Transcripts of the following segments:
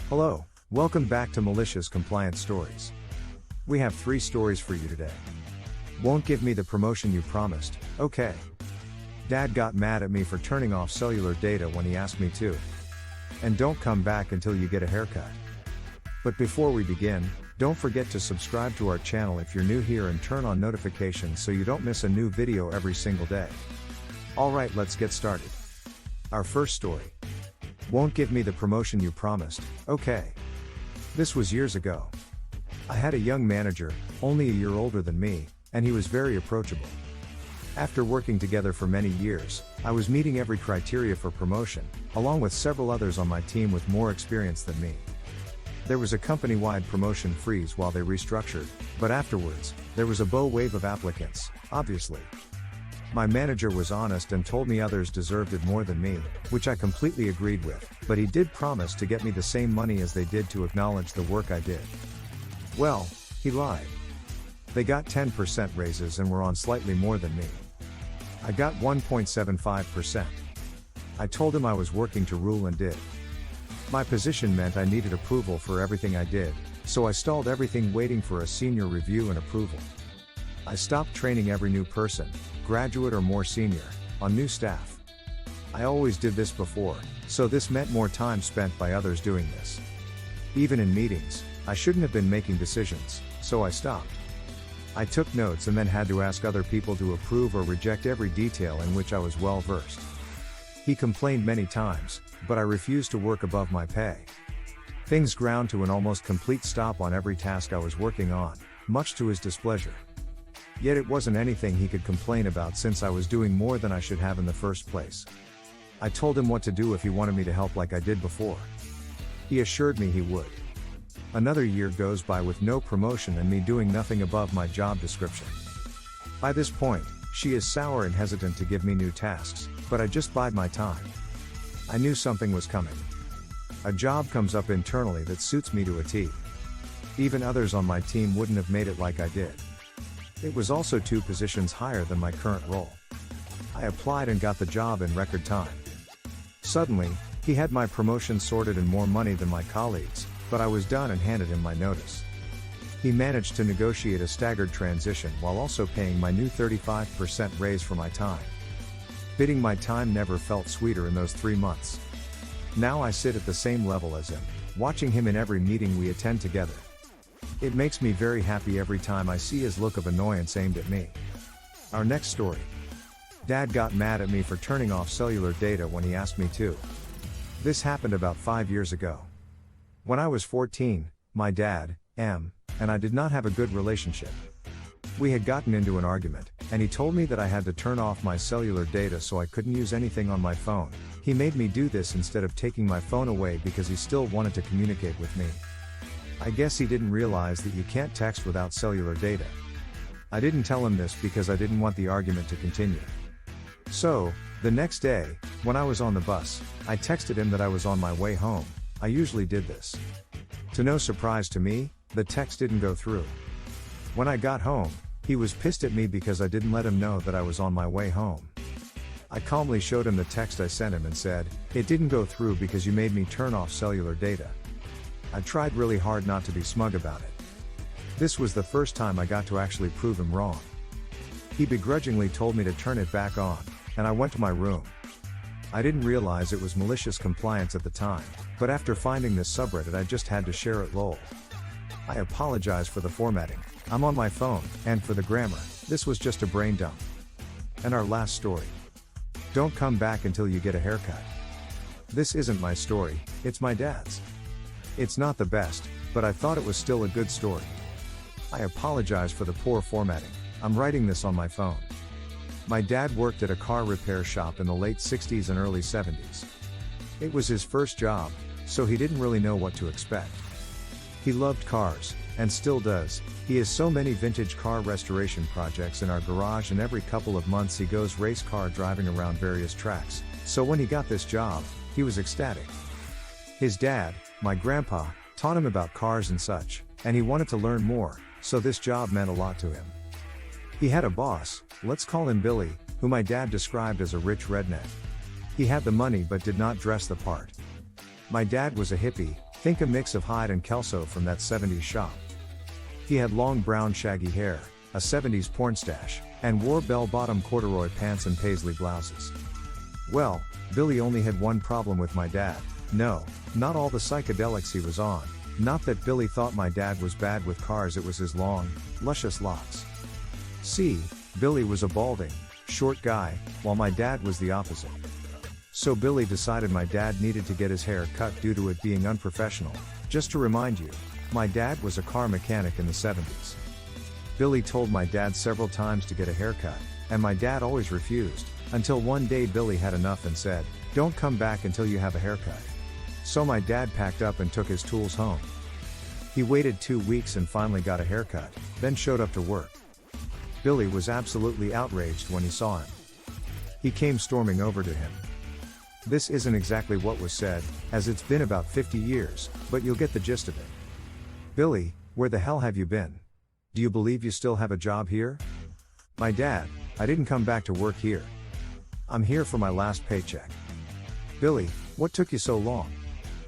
Hello, welcome back to Malicious Compliance Stories. We have 3 stories for you today. Won't give me the promotion you promised, okay. Dad got mad at me for turning off cellular data when he asked me to. And don't come back until you get a haircut. But before we begin, don't forget to subscribe to our channel if you're new here and turn on notifications so you don't miss a new video every single day. Alright, let's get started. Our first story. Won't give me the promotion you promised, okay. This was years ago. I had a young manager, only a year older than me, and he was very approachable. After working together for many years, I was meeting every criteria for promotion, along with several others on my team with more experience than me. There was a company-wide promotion freeze while they restructured, but afterwards, there was a bow wave of applicants, obviously. My manager was honest and told me others deserved it more than me, which I completely agreed with, but he did promise to get me the same money as they did to acknowledge the work I did. Well, he lied. They got 10% raises and were on slightly more than me. I got 1.75%. I told him I was working to rule and did. My position meant I needed approval for everything I did, so I stalled everything waiting for a senior review and approval. I stopped training every new person, graduate or more senior, on new staff. I always did this before, so this meant more time spent by others doing this. Even in meetings, I shouldn't have been making decisions, so I stopped. I took notes and then had to ask other people to approve or reject every detail in which I was well versed. He complained many times, but I refused to work above my pay. Things ground to an almost complete stop on every task I was working on, much to his displeasure. Yet it wasn't anything he could complain about since I was doing more than I should have in the first place. I told him what to do if he wanted me to help like I did before. He assured me he would. Another year goes by with no promotion and me doing nothing above my job description. By this point, she is sour and hesitant to give me new tasks, but I just bide my time. I knew something was coming. A job comes up internally that suits me to a T. Even others on my team wouldn't have made it like I did. It was also 2 positions higher than my current role. I applied and got the job in record time. Suddenly, he had my promotion sorted and more money than my colleagues, but I was done and handed him my notice. He managed to negotiate a staggered transition while also paying my new 35% raise for my time. Bidding my time never felt sweeter in those 3 months. Now I sit at the same level as him, watching him in every meeting we attend together. It makes me very happy every time I see his look of annoyance aimed at me. Our next story. Dad got mad at me for turning off cellular data when he asked me to. This happened about 5 years ago. When I was 14, my dad, and I did not have a good relationship. We had gotten into an argument, and he told me that I had to turn off my cellular data so I couldn't use anything on my phone. He made me do this instead of taking my phone away because he still wanted to communicate with me. I guess he didn't realize that you can't text without cellular data. I didn't tell him this because I didn't want the argument to continue. So, the next day, when I was on the bus, I texted him that I was on my way home. I usually did this. To no surprise to me, the text didn't go through. When I got home, he was pissed at me because I didn't let him know that I was on my way home. I calmly showed him the text I sent him and said, "It didn't go through because you made me turn off cellular data." I tried really hard not to be smug about it. This was the first time I got to actually prove him wrong. He begrudgingly told me to turn it back on, and I went to my room. I didn't realize it was malicious compliance at the time, but after finding this subreddit I just had to share it lol. I apologize for the formatting, I'm on my phone, and for the grammar, this was just a brain dump. And our last story. Don't come back until you get a haircut. This isn't my story, it's my dad's. It's not the best, but I thought it was still a good story. I apologize for the poor formatting, I'm writing this on my phone. My dad worked at a car repair shop in the late 60s and early 70s. It was his first job, so he didn't really know what to expect. He loved cars, and still does. He has so many vintage car restoration projects in our garage, and every couple of months he goes race car driving around various tracks, so when he got this job, he was ecstatic. His dad, my grandpa, taught him about cars and such, and he wanted to learn more, so this job meant a lot to him. He had a boss, let's call him Billy, who my dad described as a rich redneck. He had the money but did not dress the part. My dad was a hippie, Think a mix of Hyde and Kelso from that 70s shop. He had long brown shaggy hair, a 70s porn stash, and wore bell-bottom corduroy pants and paisley blouses. Well, Billy only had one problem with my dad. No, not all the psychedelics he was on. Not that Billy thought my dad was bad with cars, it was his long, luscious locks. See, Billy was a balding, short guy, while my dad was the opposite. So Billy decided my dad needed to get his hair cut due to it being unprofessional. Just to remind you, my dad was a car mechanic in the 70s. Billy told my dad several times to get a haircut, and my dad always refused, until one day Billy had enough and said, "Don't come back until you have a haircut." So my dad packed up and took his tools home. He waited 2 weeks and finally got a haircut, then showed up to work. Billy was absolutely outraged when he saw him. He came storming over to him. This isn't exactly what was said, as it's been about 50 years, but you'll get the gist of it. "Billy, where the hell have you been? Do you believe you still have a job here?" "My dad, I didn't come back to work here. I'm here for my last paycheck." "Billy, what took you so long?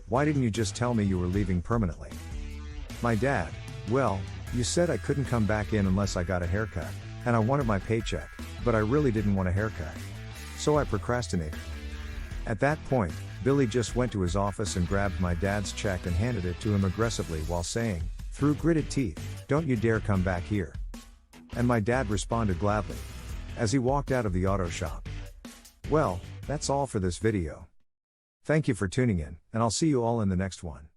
Why didn't you just tell me you were leaving permanently?" "My dad, well, you said I couldn't come back in unless I got a haircut, and I wanted my paycheck, but I really didn't want a haircut. So I procrastinated." At that point, Billy just went to his office and grabbed my dad's check and handed it to him aggressively while saying, through gritted teeth, "Don't you dare come back here." And my dad responded gladly, as he walked out of the auto shop. Well, that's all for this video. Thank you for tuning in, and I'll see you all in the next one.